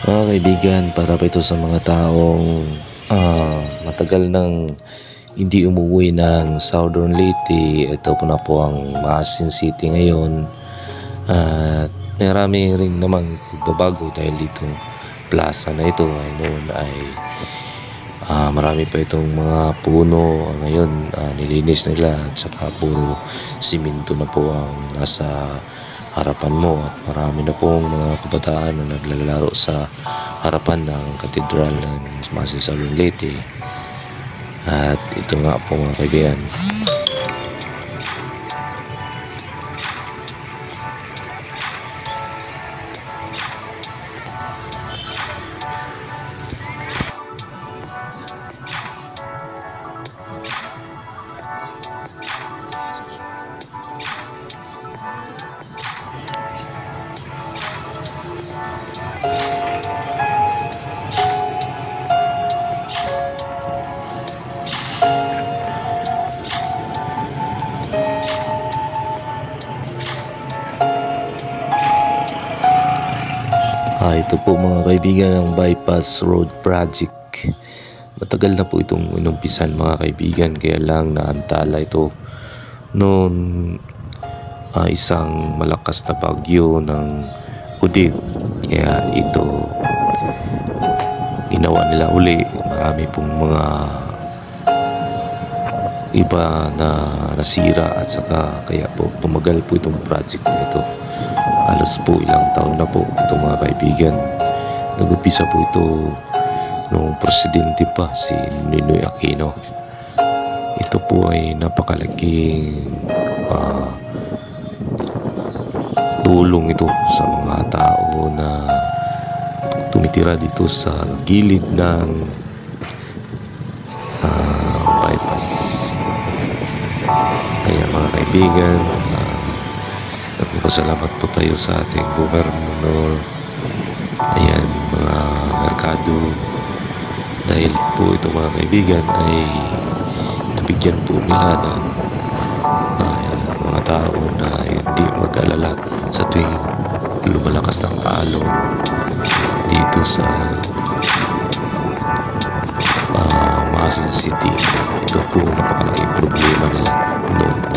Mga kaibigan, para pa ito sa mga taong matagal nang hindi umuwi ng Southern Leyte. Ito po na po ang Maasin City ngayon. At marami rin namang pagbabago dahil ditong plaza na ito ay noon ay marami pa itong mga puno. Ngayon nilinis nila at saka puro simento na po ang nasa harapan mo, at marami na pong mga kabataan na naglalaro sa harapan ng katedral ng Maasin Southern Leyte. At ito nga po mga kaibigan, ito po mga kaibigan ang Bypass Road Project. Matagal na po itong inumpisan mga kaibigan, kaya lang naantala ito noon isang malakas na bagyo ng Udit. Kaya ito ginawa nila uli. Marami pong mga iba na nasira, at saka kaya po tumagal po itong project na ito. Halos po ilang taon na po ito mga kaibigan. Nag-upisa po ito noong presidente pa si Ninoy Aquino. Ito po ay napakalaking tulong ito sa mga tao na tumitira dito sa gilid ng bypass. Kaya mga kaibigan, nagpapasalamat po tayo sa ating gobernador. Ayan, mga merkado, dahil po ito mga kaibigan ay nabigyan po nila ng mga tao na hindi mag-alala sa tuwing lumalakas ang alon dito sa Maasin City. Ito po napakalaking problema nila noon pa.